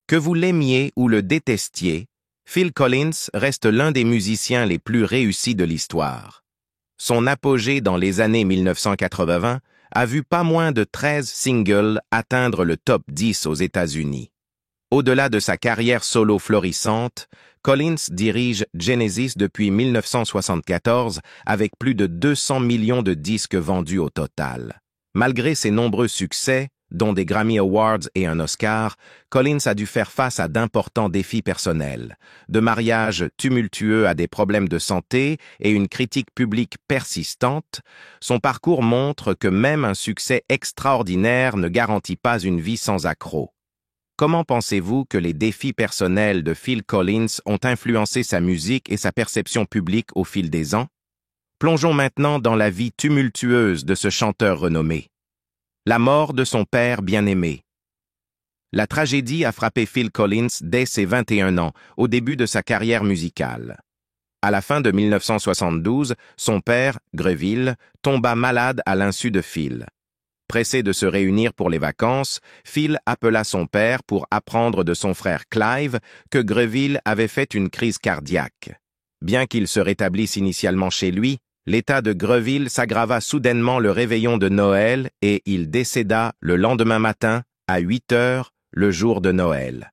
Que vous l'aimiez ou le détestiez, Phil Collins reste l'un des musiciens les plus réussis de l'histoire. Son apogée dans les années 1980 a vu pas moins de 13 singles atteindre le top 10 aux États-Unis. Au-delà de sa carrière solo florissante, Collins dirige Genesis depuis 1974 avec plus de 200 millions de disques vendus au total. Malgré ses nombreux succès, dont des Grammy Awards et un Oscar, Collins a dû faire face à d'importants défis personnels, de mariages tumultueux à des problèmes de santé et une critique publique persistante. Son parcours montre que même un succès extraordinaire ne garantit pas une vie sans accrocs. Comment pensez-vous que les défis personnels de Phil Collins ont influencé sa musique et sa perception publique au fil des ans? Plongeons maintenant dans la vie tumultueuse de ce chanteur renommé. La mort de son père bien-aimé. La tragédie a frappé Phil Collins dès ses 21 ans, au début de sa carrière musicale. À la fin de 1972, son père, Greville, tomba malade à l'insu de Phil. Pressé de se réunir pour les vacances, Phil appela son père pour apprendre de son frère Clive que Greville avait fait une crise cardiaque. Bien qu'il se rétablisse initialement chez lui, l'état de Greville s'aggrava soudainement le réveillon de Noël et il décéda le lendemain matin, à 8 heures, le jour de Noël.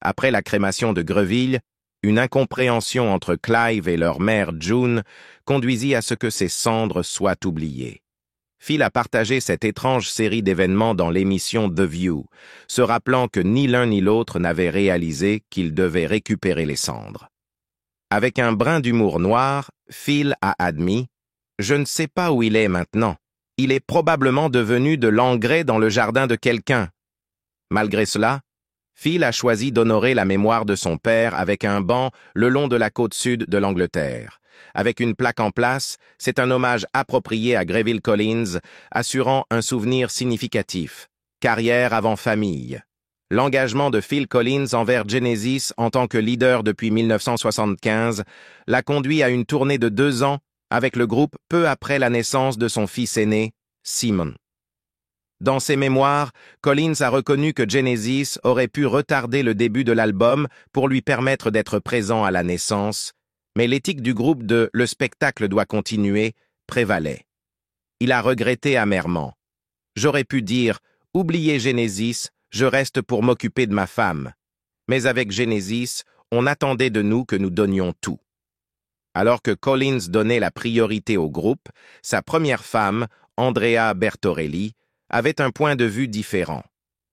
Après la crémation de Greville, une incompréhension entre Clive et leur mère June conduisit à ce que ses cendres soient oubliées. Phil a partagé cette étrange série d'événements dans l'émission The View, se rappelant que ni l'un ni l'autre n'avaient réalisé qu'ils devaient récupérer les cendres. Avec un brin d'humour noir, Phil a admis « Je ne sais pas où il est maintenant. Il est probablement devenu de l'engrais dans le jardin de quelqu'un. » Malgré cela, Phil a choisi d'honorer la mémoire de son père avec un banc le long de la côte sud de l'Angleterre. Avec une plaque en place, c'est un hommage approprié à Greville Collins, assurant un souvenir significatif. Carrière avant famille. L'engagement de Phil Collins envers Genesis en tant que leader depuis 1975 l'a conduit à une tournée de 2 ans avec le groupe peu après la naissance de son fils aîné, Simon. Dans ses mémoires, Collins a reconnu que Genesis aurait pu retarder le début de l'album pour lui permettre d'être présent à la naissance, mais l'éthique du groupe de « le spectacle doit continuer » prévalait. Il a regretté amèrement. « J'aurais pu dire « oubliez Genesis, je reste pour m'occuper de ma femme. » Mais avec Genesis, on attendait de nous que nous donnions tout. Alors que Collins donnait la priorité au groupe, sa première femme, Andrea Bertorelli, avait un point de vue différent.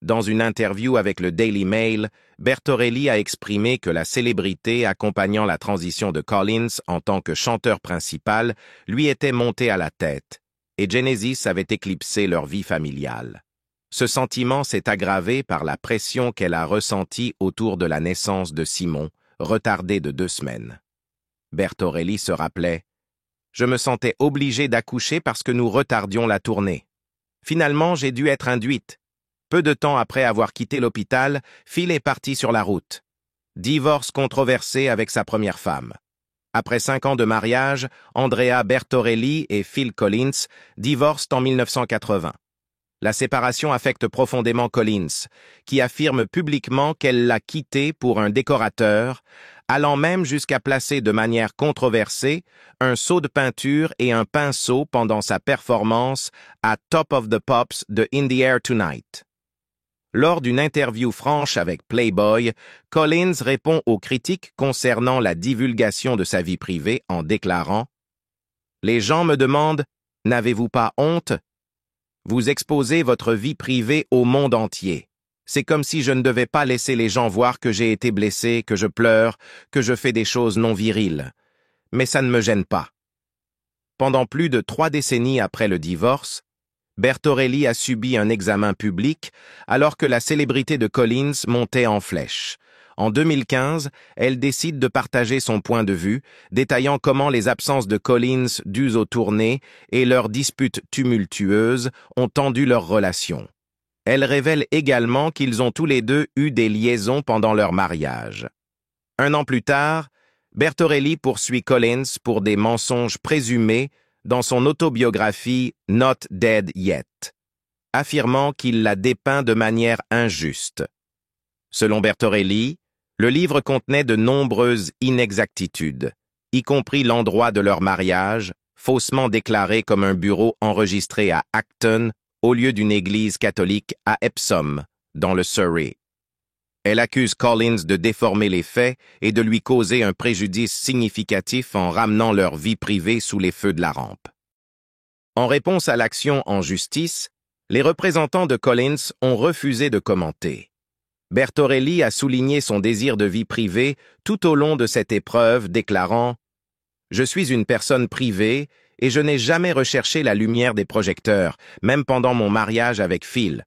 Dans une interview avec le Daily Mail, Bertorelli a exprimé que la célébrité accompagnant la transition de Collins en tant que chanteur principal lui était montée à la tête, et Genesis avait éclipsé leur vie familiale. Ce sentiment s'est aggravé par la pression qu'elle a ressentie autour de la naissance de Simon, retardée de 2 semaines. Bertorelli se rappelait « Je me sentais obligée d'accoucher parce que nous retardions la tournée. Finalement, j'ai dû être induite. Peu de temps après avoir quitté l'hôpital, Phil est parti sur la route. Divorce controversé avec sa première femme. Après 5 ans de mariage, Andrea Bertorelli et Phil Collins divorcent en 1980. La séparation affecte profondément Collins, qui affirme publiquement qu'elle l'a quitté pour un décorateur, allant même jusqu'à placer de manière controversée un seau de peinture et un pinceau pendant sa performance à Top of the Pops de In the Air Tonight. Lors d'une interview franche avec Playboy, Collins répond aux critiques concernant la divulgation de sa vie privée en déclarant « Les gens me demandent « N'avez-vous pas honte ?» Vous exposez votre vie privée au monde entier. C'est comme si je ne devais pas laisser les gens voir que j'ai été blessé, que je pleure, que je fais des choses non viriles. Mais ça ne me gêne pas. » Pendant plus de 3 décennies après le divorce, Bertorelli a subi un examen public alors que la célébrité de Collins montait en flèche. En 2015, elle décide de partager son point de vue, détaillant comment les absences de Collins dues aux tournées et leurs disputes tumultueuses ont tendu leur relation. Elle révèle également qu'ils ont tous les deux eu des liaisons pendant leur mariage. 1 an plus tard, Bertorelli poursuit Collins pour des mensonges présumés dans son autobiographie Not Dead Yet, affirmant qu'il la dépeint de manière injuste. Selon Bertorelli, le livre contenait de nombreuses inexactitudes, y compris l'endroit de leur mariage, faussement déclaré comme un bureau enregistré à Acton au lieu d'une église catholique à Epsom, dans le Surrey. Elle accuse Collins de déformer les faits et de lui causer un préjudice significatif en ramenant leur vie privée sous les feux de la rampe. En réponse à l'action en justice, les représentants de Collins ont refusé de commenter. Bertorelli a souligné son désir de vie privée tout au long de cette épreuve, déclarant « Je suis une personne privée et je n'ai jamais recherché la lumière des projecteurs, même pendant mon mariage avec Phil.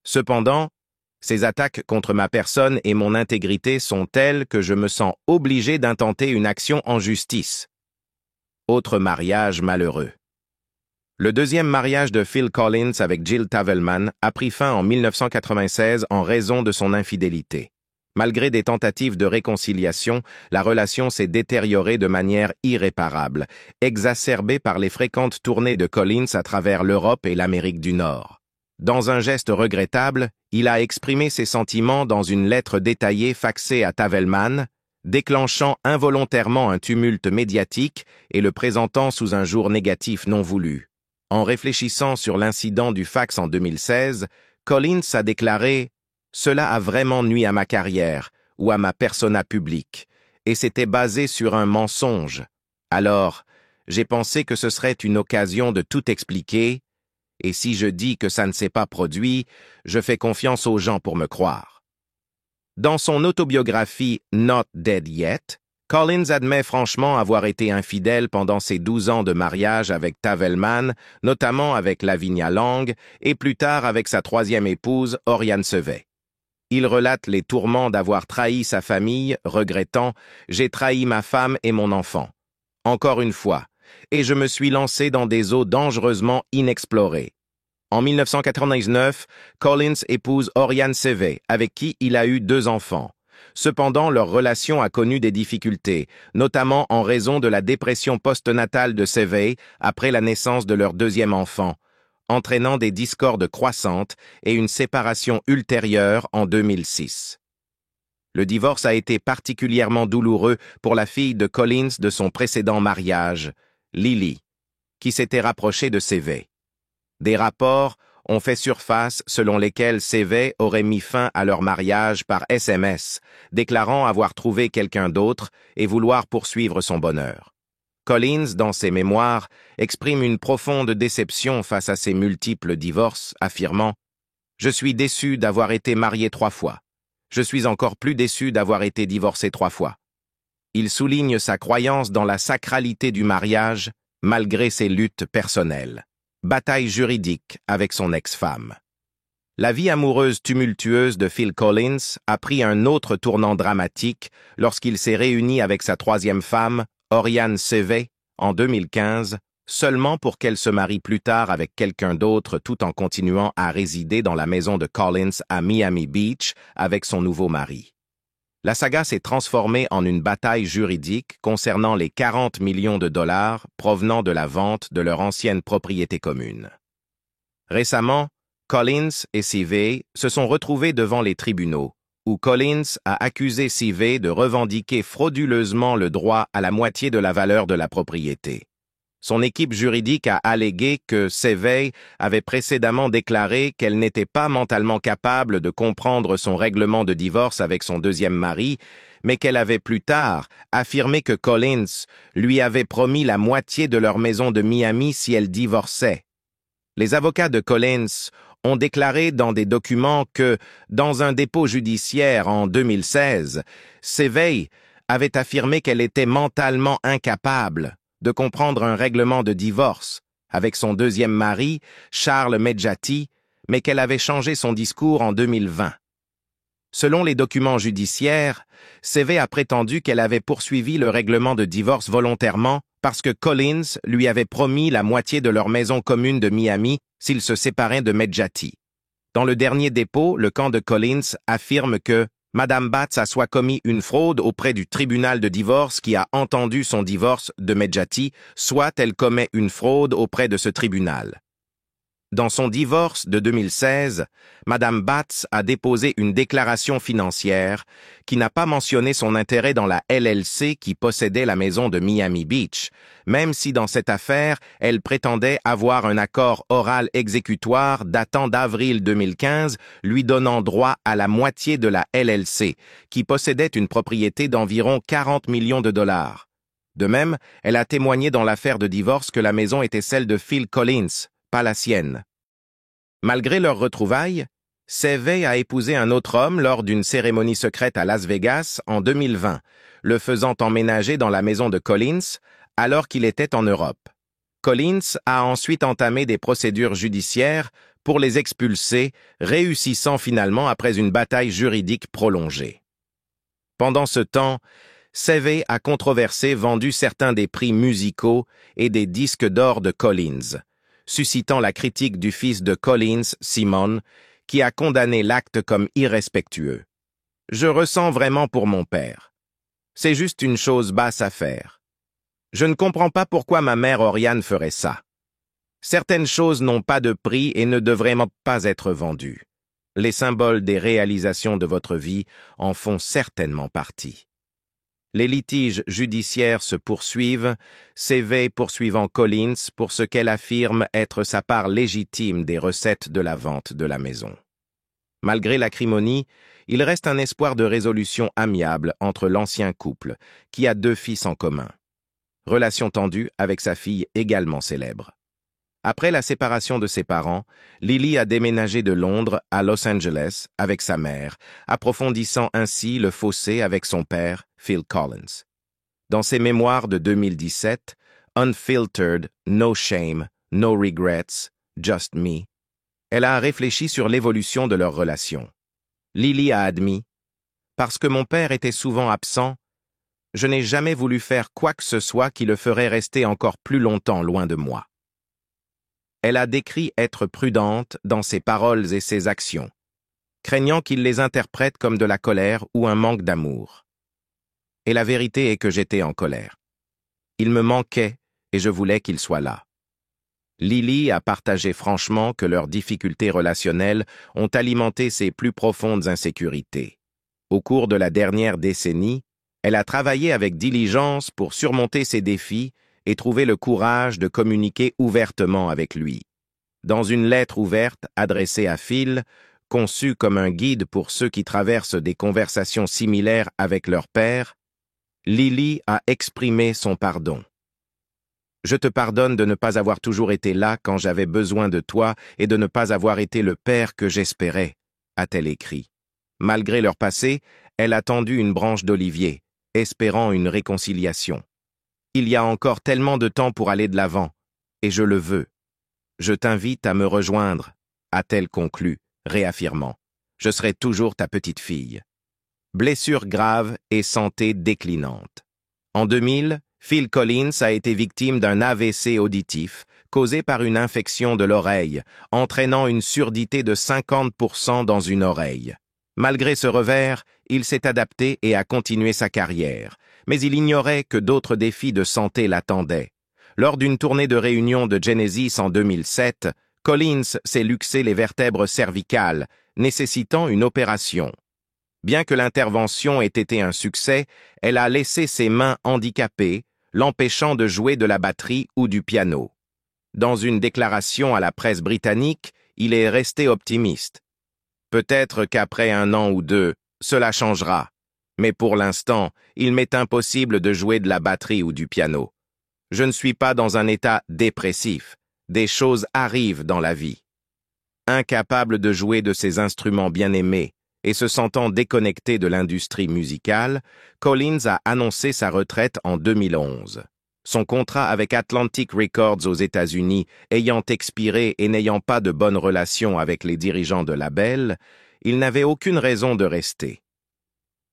Cependant, ces attaques contre ma personne et mon intégrité sont telles que je me sens obligé d'intenter une action en justice. » Autre mariage malheureux. Le deuxième mariage de Phil Collins avec Jill Tavelman a pris fin en 1996 en raison de son infidélité. Malgré des tentatives de réconciliation, la relation s'est détériorée de manière irréparable, exacerbée par les fréquentes tournées de Collins à travers l'Europe et l'Amérique du Nord. Dans un geste regrettable, il a exprimé ses sentiments dans une lettre détaillée faxée à Tavelman, déclenchant involontairement un tumulte médiatique et le présentant sous un jour négatif non voulu. En réfléchissant sur l'incident du fax en 2016, Collins a déclaré « Cela a vraiment nui à ma carrière ou à ma persona publique, et c'était basé sur un mensonge. Alors, j'ai pensé que ce serait une occasion de tout expliquer, et si je dis que ça ne s'est pas produit, je fais confiance aux gens pour me croire. » Dans son autobiographie « Not Dead Yet », Collins admet franchement avoir été infidèle pendant ses 12 ans de mariage avec Tavelman, notamment avec Lavinia Lang, et plus tard avec sa troisième épouse, Oriane Sevet. Il relate les tourments d'avoir trahi sa famille, regrettant « J'ai trahi ma femme et mon enfant. Encore une fois, et je me suis lancé dans des eaux dangereusement inexplorées. » En 1999, Collins épouse Oriane Sevet, avec qui il a eu 2 enfants. Cependant, leur relation a connu des difficultés, notamment en raison de la dépression postnatale de Sevet après la naissance de leur 2e enfant, entraînant des discordes croissantes et une séparation ultérieure en 2006. Le divorce a été particulièrement douloureux pour la fille de Collins de son précédent mariage, Lily, qui s'était rapprochée de Sevet. Des rapports ont fait surface selon lesquels Sevet aurait mis fin à leur mariage par SMS, déclarant avoir trouvé quelqu'un d'autre et vouloir poursuivre son bonheur. Collins, dans ses mémoires, exprime une profonde déception face à ces multiples divorces, affirmant « Je suis déçu d'avoir été marié 3 fois. Je suis encore plus déçu d'avoir été divorcé 3 fois. » Il souligne sa croyance dans la sacralité du mariage, malgré ses luttes personnelles. Bataille juridique avec son ex-femme. La vie amoureuse tumultueuse de Phil Collins a pris un autre tournant dramatique lorsqu'il s'est réuni avec sa 3e femme, Oriane Sevet, en 2015, seulement pour qu'elle se marie plus tard avec quelqu'un d'autre tout en continuant à résider dans la maison de Collins à Miami Beach avec son nouveau mari. La saga s'est transformée en une bataille juridique concernant les 40 millions de dollars provenant de la vente de leur ancienne propriété commune. Récemment, Collins et Sevet se sont retrouvés devant les tribunaux, où Collins a accusé Sevet de revendiquer frauduleusement le droit à la moitié de la valeur de la propriété. Son équipe juridique a allégué que Sevet avait précédemment déclaré qu'elle n'était pas mentalement capable de comprendre son règlement de divorce avec son 2e mari, mais qu'elle avait plus tard affirmé que Collins lui avait promis la moitié de leur maison de Miami si elle divorçait. Les avocats de Collins ont déclaré dans des documents que, dans un dépôt judiciaire en 2016, Sevet avait affirmé qu'elle était mentalement incapable de comprendre un règlement de divorce avec son 2e mari, Charles Medjati, mais qu'elle avait changé son discours en 2020. Selon les documents judiciaires, Sevet a prétendu qu'elle avait poursuivi le règlement de divorce volontairement parce que Collins lui avait promis la moitié de leur maison commune de Miami s'il se séparait de Medjati. Dans le dernier dépôt, le camp de Collins affirme que Madame Batts a soit commis une fraude auprès du tribunal de divorce qui a entendu son divorce de Medjati, soit elle commet une fraude auprès de ce tribunal. Dans son divorce de 2016, Madame Batts a déposé une déclaration financière qui n'a pas mentionné son intérêt dans la LLC qui possédait la maison de Miami Beach, même si dans cette affaire, elle prétendait avoir un accord oral exécutoire datant d'avril 2015 lui donnant droit à la moitié de la LLC, qui possédait une propriété d'environ 40 millions de dollars. De même, elle a témoigné dans l'affaire de divorce que la maison était celle de Phil Collins, pas la sienne. Malgré leurs retrouvailles, Cevey a épousé un autre homme lors d'une cérémonie secrète à Las Vegas en 2020, le faisant emménager dans la maison de Collins alors qu'il était en Europe. Collins a ensuite entamé des procédures judiciaires pour les expulser, réussissant finalement après une bataille juridique prolongée. Pendant ce temps, Cevey a controversé vendu certains des prix musicaux et des disques d'or de Collins, suscitant la critique du fils de Collins, Simon, qui a condamné l'acte comme irrespectueux. Je ressens vraiment pour mon père. C'est juste une chose basse à faire. Je ne comprends pas pourquoi ma mère Oriane ferait ça. Certaines choses n'ont pas de prix et ne devraient pas être vendues. Les symboles des réalisations de votre vie en font certainement partie. Les litiges judiciaires se poursuivent, Cevey poursuivant Collins pour ce qu'elle affirme être sa part légitime des recettes de la vente de la maison. Malgré l'acrimonie, il reste un espoir de résolution amiable entre l'ancien couple, qui a 2 fils en commun. Relation tendue avec sa fille également célèbre. Après la séparation de ses parents, Lily a déménagé de Londres à Los Angeles avec sa mère, approfondissant ainsi le fossé avec son père, Phil Collins. Dans ses mémoires de 2017, Unfiltered, No Shame, No Regrets, Just Me, elle a réfléchi sur l'évolution de leur relation. Lily a admis « Parce que mon père était souvent absent, je n'ai jamais voulu faire quoi que ce soit qui le ferait rester encore plus longtemps loin de moi. » Elle a décrit être prudente dans ses paroles et ses actions, craignant qu'il les interprète comme de la colère ou un manque d'amour. Et la vérité est que j'étais en colère. Il me manquait et je voulais qu'il soit là. Lily a partagé franchement que leurs difficultés relationnelles ont alimenté ses plus profondes insécurités. Au cours de la dernière décennie, elle a travaillé avec diligence pour surmonter ces défis et trouver le courage de communiquer ouvertement avec lui. Dans une lettre ouverte adressée à Phil, conçue comme un guide pour ceux qui traversent des conversations similaires avec leur père, Lily a exprimé son pardon. « Je te pardonne de ne pas avoir toujours été là quand j'avais besoin de toi et de ne pas avoir été le père que j'espérais », a-t-elle écrit. Malgré leur passé, elle a tendu une branche d'olivier, espérant une réconciliation. Il y a encore tellement de temps pour aller de l'avant, et je le veux. Je t'invite à me rejoindre, a-t-elle conclu, réaffirmant. Je serai toujours ta petite fille. Blessure grave et santé déclinante. En 2000, Phil Collins a été victime d'un AVC auditif causé par une infection de l'oreille, entraînant une surdité de 50% dans une oreille. Malgré ce revers, il s'est adapté et a continué sa carrière, mais il ignorait que d'autres défis de santé l'attendaient. Lors d'une tournée de réunion de Genesis en 2007, Collins s'est luxé les vertèbres cervicales, nécessitant une opération. Bien que l'intervention ait été un succès, elle a laissé ses mains handicapées, l'empêchant de jouer de la batterie ou du piano. Dans une déclaration à la presse britannique, il est resté optimiste. Peut-être qu'après 1 an ou 2, cela changera. Mais pour l'instant, il m'est impossible de jouer de la batterie ou du piano. Je ne suis pas dans un état dépressif. Des choses arrivent dans la vie. Incapable de jouer de ses instruments bien-aimés et se sentant déconnecté de l'industrie musicale, Collins a annoncé sa retraite en 2011. Son contrat avec Atlantic Records aux États-Unis ayant expiré et n'ayant pas de bonnes relations avec les dirigeants de label, il n'avait aucune raison de rester.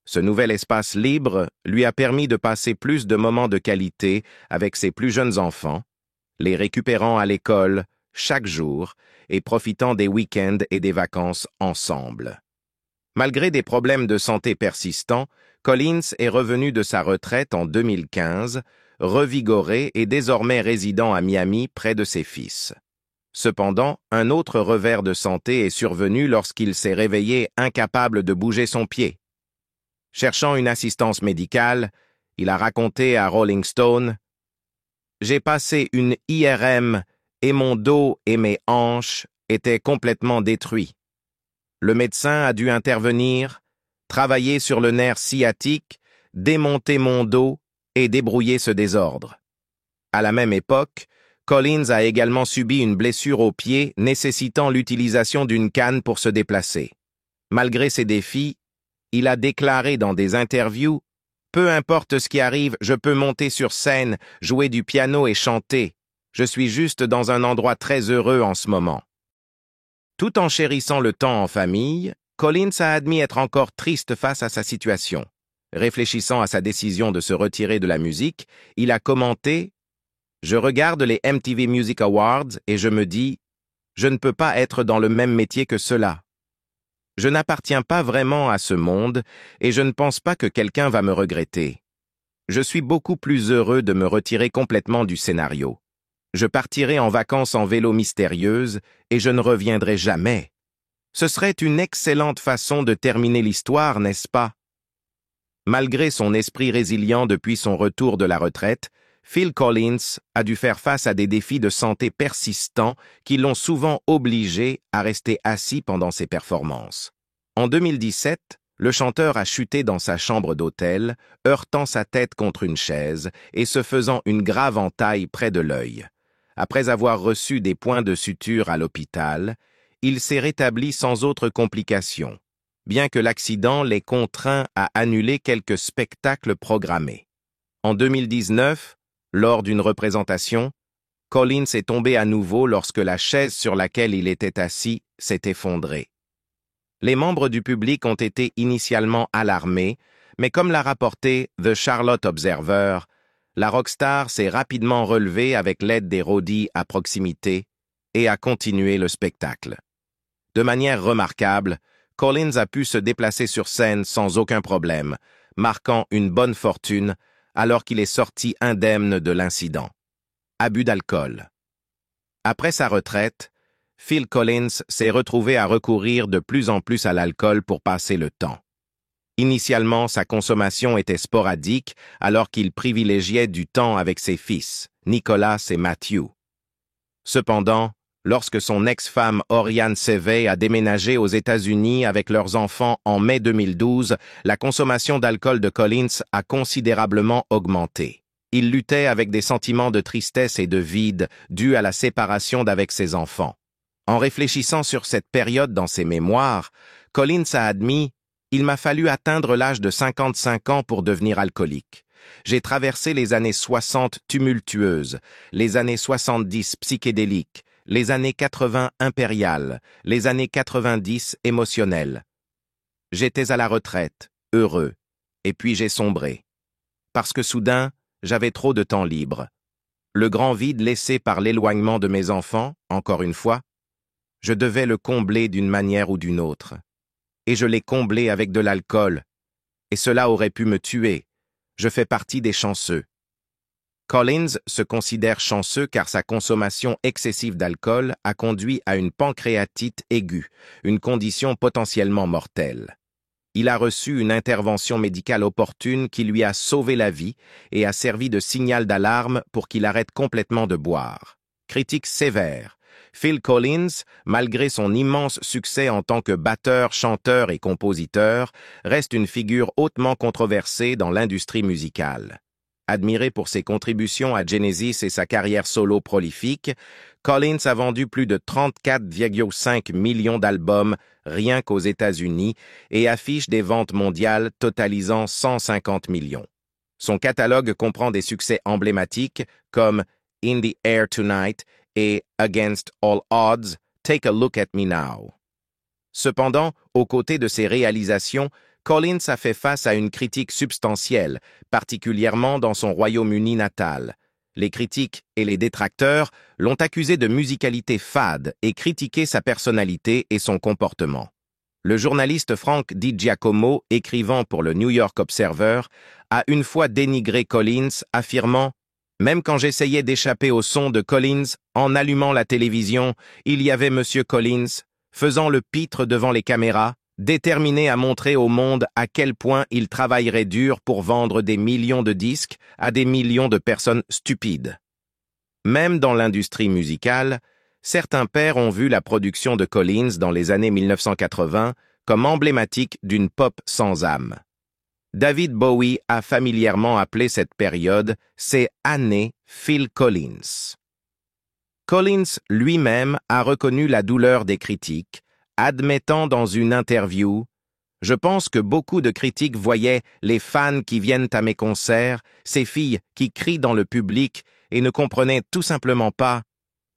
Ce nouvel espace libre lui a permis de passer plus de moments de qualité avec ses plus jeunes enfants, les récupérant à l'école chaque jour et profitant des week-ends et des vacances ensemble. Malgré des problèmes de santé persistants, Collins est revenu de sa retraite en 2015, revigoré et désormais résidant à Miami près de ses fils. Cependant, un autre revers de santé est survenu lorsqu'il s'est réveillé incapable de bouger son pied. Cherchant une assistance médicale, il a raconté à Rolling Stone: « J'ai passé une IRM et mon dos et mes hanches étaient complètement détruits. Le médecin a dû intervenir, travailler sur le nerf sciatique, démonter mon dos et débrouiller ce désordre. » À la même époque, Collins a également subi une blessure au pied nécessitant l'utilisation d'une canne pour se déplacer. Malgré ces défis, il a déclaré dans des interviews: « Peu importe ce qui arrive, je peux monter sur scène, jouer du piano et chanter. Je suis juste dans un endroit très heureux en ce moment. » Tout en chérissant le temps en famille, Collins a admis être encore triste face à sa situation. Réfléchissant à sa décision de se retirer de la musique, il a commenté: « Je regarde les MTV Music Awards et je me dis, je ne peux pas être dans le même métier que ceux-là. Je n'appartiens pas vraiment à ce monde et je ne pense pas que quelqu'un va me regretter. Je suis beaucoup plus heureux de me retirer complètement du scénario. Je partirai en vacances en vélo mystérieuse et je ne reviendrai jamais. Ce serait une excellente façon de terminer l'histoire, n'est-ce pas? » Malgré son esprit résilient depuis son retour de la retraite, Phil Collins a dû faire face à des défis de santé persistants qui l'ont souvent obligé à rester assis pendant ses performances. En 2017, le chanteur a chuté dans sa chambre d'hôtel, heurtant sa tête contre une chaise et se faisant une grave entaille près de l'œil. Après avoir reçu des points de suture à l'hôpital, il s'est rétabli sans autre complication, bien que l'accident l'ait contraint à annuler quelques spectacles programmés. En 2019, lors d'une représentation, Collins est tombé à nouveau lorsque la chaise sur laquelle il était assis s'est effondrée. Les membres du public ont été initialement alarmés, mais comme l'a rapporté The Charlotte Observer, la rockstar s'est rapidement relevée avec l'aide des roadies à proximité et a continué le spectacle. De manière remarquable, Collins a pu se déplacer sur scène sans aucun problème, marquant une bonne fortune alors qu'il est sorti indemne de l'incident. Abus d'alcool. Après sa retraite, Phil Collins s'est retrouvé à recourir de plus en plus à l'alcool pour passer le temps. Initialement, sa consommation était sporadique alors qu'il privilégiait du temps avec ses fils, Nicholas et Matthew. Cependant, lorsque son ex-femme Oriane Sevey a déménagé aux États-Unis avec leurs enfants en mai 2012, la consommation d'alcool de Collins a considérablement augmenté. Il luttait avec des sentiments de tristesse et de vide dus à la séparation d'avec ses enfants. En réfléchissant sur cette période dans ses mémoires, Collins a admis: « Il m'a fallu atteindre l'âge de 55 ans pour devenir alcoolique. J'ai traversé les années 60 tumultueuses, les années 70 psychédéliques, les années 80 impériales, les années 90 émotionnelles. J'étais à la retraite, heureux, et puis j'ai sombré. Parce que soudain, j'avais trop de temps libre. Le grand vide laissé par l'éloignement de mes enfants, encore une fois, je devais le combler d'une manière ou d'une autre. Et je l'ai comblé avec de l'alcool, et cela aurait pu me tuer. Je fais partie des chanceux. » Collins se considère chanceux car sa consommation excessive d'alcool a conduit à une pancréatite aiguë, une condition potentiellement mortelle. Il a reçu une intervention médicale opportune qui lui a sauvé la vie et a servi de signal d'alarme pour qu'il arrête complètement de boire. Critique sévère. Phil Collins, malgré son immense succès en tant que batteur, chanteur et compositeur, reste une figure hautement controversée dans l'industrie musicale. Admiré pour ses contributions à Genesis et sa carrière solo prolifique, Collins a vendu plus de 34,5 millions d'albums rien qu'aux États-Unis et affiche des ventes mondiales totalisant 150 millions. Son catalogue comprend des succès emblématiques comme In the Air Tonight et Against All Odds, Take a Look at Me Now. Cependant, aux côtés de ses réalisations, Collins a fait face à une critique substantielle, particulièrement dans son Royaume-Uni natal. Les critiques et les détracteurs l'ont accusé de musicalité fade et critiqué sa personnalité et son comportement. Le journaliste Frank DiGiacomo, écrivant pour le New York Observer, a une fois dénigré Collins, affirmant: Même quand j'essayais d'échapper au son de Collins en allumant la télévision, il y avait Monsieur Collins, faisant le pitre devant les caméras, déterminé à montrer au monde à quel point il travaillerait dur pour vendre des millions de disques à des millions de personnes stupides. Même dans l'industrie musicale, certains pères ont vu la production de Collins dans les années 1980 comme emblématique d'une pop sans âme. David Bowie a familièrement appelé cette période ses années Phil Collins. Collins lui-même a reconnu la douleur des critiques, admettant dans une interview « Je pense que beaucoup de critiques voyaient les fans qui viennent à mes concerts, ces filles qui crient dans le public et ne comprenaient tout simplement pas.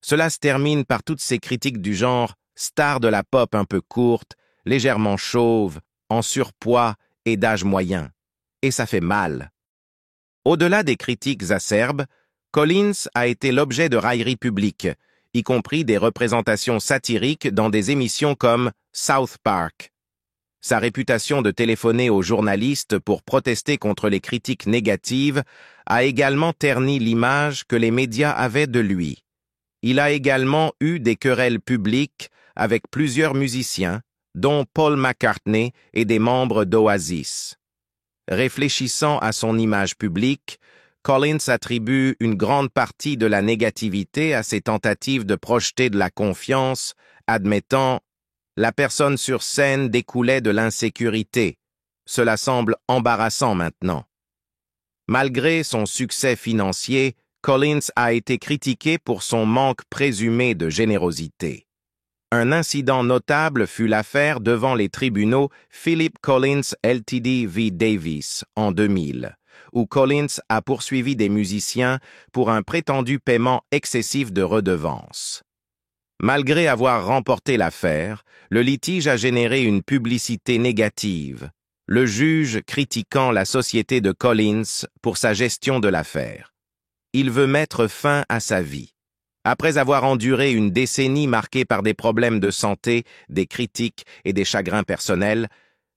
Cela se termine par toutes ces critiques du genre « star de la pop un peu courte, légèrement chauve, en surpoids et d'âge moyen. » Et ça fait mal. Au-delà des critiques acerbes, Collins a été l'objet de railleries publiques, y compris des représentations satiriques dans des émissions comme South Park. Sa réputation de téléphoner aux journalistes pour protester contre les critiques négatives a également terni l'image que les médias avaient de lui. Il a également eu des querelles publiques avec plusieurs musiciens, dont Paul McCartney et des membres d'Oasis. Réfléchissant à son image publique, Collins attribue une grande partie de la négativité à ses tentatives de projeter de la confiance, admettant « La personne sur scène découlait de l'insécurité. Cela semble embarrassant maintenant. » Malgré son succès financier, Collins a été critiqué pour son manque présumé de générosité. Un incident notable fut l'affaire devant les tribunaux Philip Collins Ltd v. Davis en 2000, où Collins a poursuivi des musiciens pour un prétendu paiement excessif de redevances. Malgré avoir remporté l'affaire, le litige a généré une publicité négative, le juge critiquant la société de Collins pour sa gestion de l'affaire. Il veut mettre fin à sa vie. Après avoir enduré une décennie marquée par des problèmes de santé, des critiques et des chagrins personnels,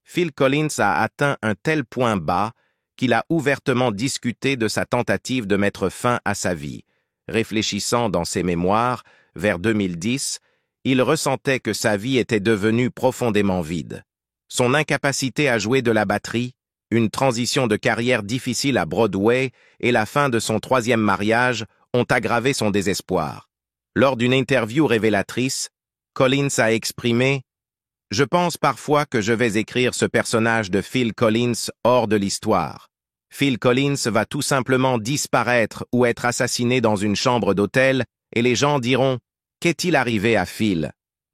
Phil Collins a atteint un tel point bas qu'il a ouvertement discuté de sa tentative de mettre fin à sa vie. Réfléchissant dans ses mémoires, vers 2010, il ressentait que sa vie était devenue profondément vide. Son incapacité à jouer de la batterie, une transition de carrière difficile à Broadway et la fin de son 3e mariage ont aggravé son désespoir. Lors d'une interview révélatrice, Collins a exprimé « Je pense parfois que je vais écrire ce personnage de Phil Collins hors de l'histoire. Phil Collins va tout simplement disparaître ou être assassiné dans une chambre d'hôtel et les gens diront « Qu'est-il arrivé à Phil ?»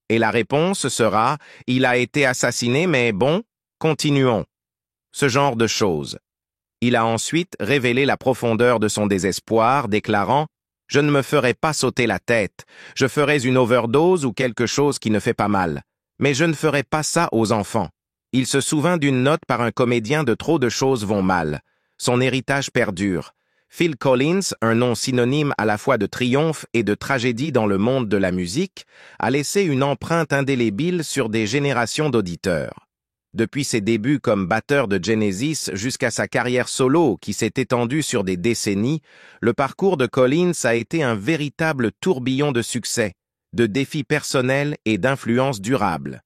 Et la réponse sera « Il a été assassiné, mais bon, continuons. » Ce genre de choses. Il a ensuite révélé la profondeur de son désespoir, déclarant « Je ne me ferai pas sauter la tête, je ferai une overdose ou quelque chose qui ne fait pas mal, mais je ne ferai pas ça aux enfants. » Il se souvint d'une note par un comédien de « Trop de choses vont mal. » Son héritage perdure. Phil Collins, un nom synonyme à la fois de triomphe et de tragédie dans le monde de la musique, a laissé une empreinte indélébile sur des générations d'auditeurs. Depuis ses débuts comme batteur de Genesis jusqu'à sa carrière solo qui s'est étendue sur des décennies, le parcours de Collins a été un véritable tourbillon de succès, de défis personnels et d'influences durables.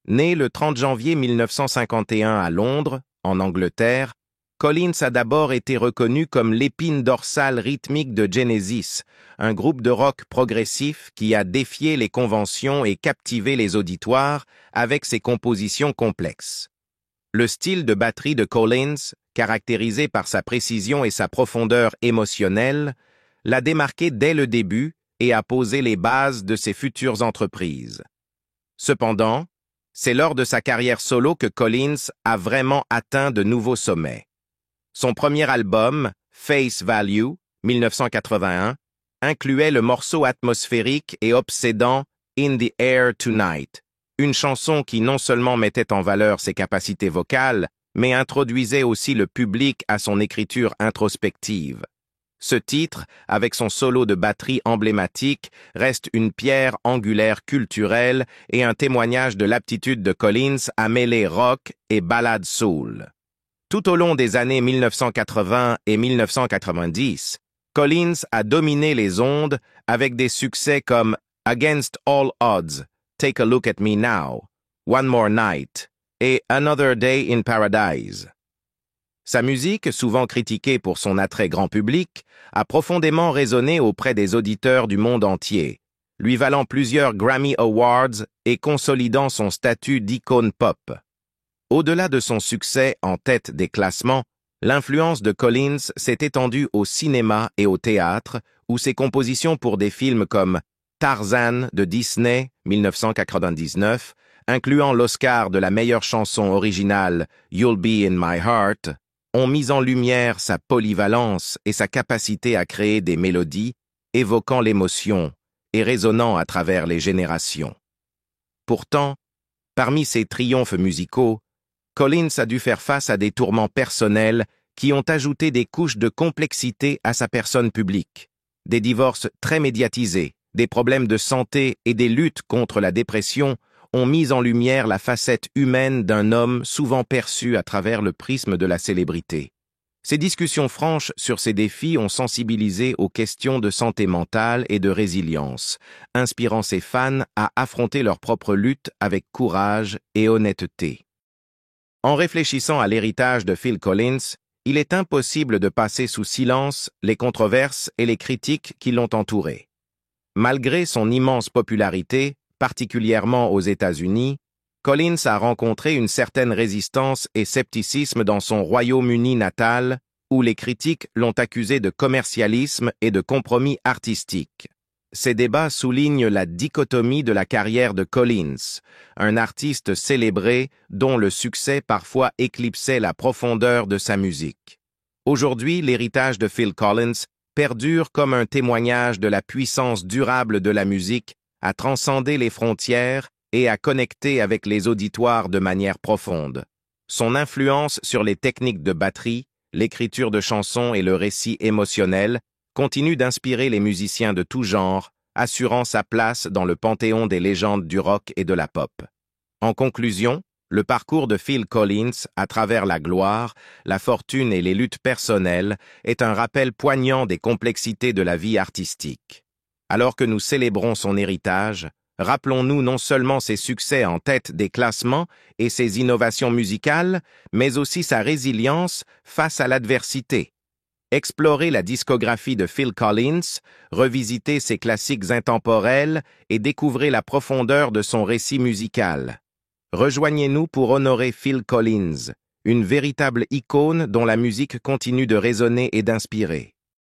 Né le 30 janvier 1951 à Londres, en Angleterre, Collins a d'abord été reconnu comme l'épine dorsale rythmique de Genesis, un groupe de rock progressif qui a défié les conventions et captivé les auditoires avec ses compositions complexes. Le style de batterie de Collins, caractérisé par sa précision et sa profondeur émotionnelle, l'a démarqué dès le début et a posé les bases de ses futures entreprises. Cependant, c'est lors de sa carrière solo que Collins a vraiment atteint de nouveaux sommets. Son premier album, Face Value, 1981, incluait le morceau atmosphérique et obsédant In the Air Tonight, une chanson qui non seulement mettait en valeur ses capacités vocales, mais introduisait aussi le public à son écriture introspective. Ce titre, avec son solo de batterie emblématique, reste une pierre angulaire culturelle et un témoignage de l'aptitude de Collins à mêler rock et ballade soul. Tout au long des années 1980 et 1990, Collins a dominé les ondes avec des succès comme Against All Odds, Take a Look at Me Now, One More Night et Another Day in Paradise. Sa musique, souvent critiquée pour son attrait grand public, a profondément résonné auprès des auditeurs du monde entier, lui valant plusieurs Grammy Awards et consolidant son statut d'icône pop. Au-delà de son succès en tête des classements, l'influence de Collins s'est étendue au cinéma et au théâtre, où ses compositions pour des films comme Tarzan de Disney, 1999, incluant l'Oscar de la meilleure chanson originale You'll Be in My Heart, ont mis en lumière sa polyvalence et sa capacité à créer des mélodies évoquant l'émotion et résonnant à travers les générations. Pourtant, parmi ses triomphes musicaux, Collins a dû faire face à des tourments personnels qui ont ajouté des couches de complexité à sa personne publique, des divorces très médiatisés, des problèmes de santé et des luttes contre la dépression ont mis en lumière la facette humaine d'un homme souvent perçu à travers le prisme de la célébrité. Ces discussions franches sur ces défis ont sensibilisé aux questions de santé mentale et de résilience, inspirant ses fans à affronter leurs propres luttes avec courage et honnêteté. En réfléchissant à l'héritage de Phil Collins, il est impossible de passer sous silence les controverses et les critiques qui l'ont entouré. Malgré son immense popularité, particulièrement aux États-Unis, Collins a rencontré une certaine résistance et scepticisme dans son Royaume-Uni natal, où les critiques l'ont accusé de commercialisme et de compromis artistiques. Ces débats soulignent la dichotomie de la carrière de Collins, un artiste célébré dont le succès parfois éclipsait la profondeur de sa musique. Aujourd'hui, l'héritage de Phil Collins perdure comme un témoignage de la puissance durable de la musique à transcender les frontières et à connecter avec les auditoires de manière profonde. Son influence sur les techniques de batterie, l'écriture de chansons et le récit émotionnel continue d'inspirer les musiciens de tout genre, assurant sa place dans le panthéon des légendes du rock et de la pop. En conclusion, le parcours de Phil Collins, à travers la gloire, la fortune et les luttes personnelles, est un rappel poignant des complexités de la vie artistique. Alors que nous célébrons son héritage, rappelons-nous non seulement ses succès en tête des classements et ses innovations musicales, mais aussi sa résilience face à l'adversité. Explorez la discographie de Phil Collins, revisitez ses classiques intemporels et découvrez la profondeur de son récit musical. Rejoignez-nous pour honorer Phil Collins, une véritable icône dont la musique continue de résonner et d'inspirer.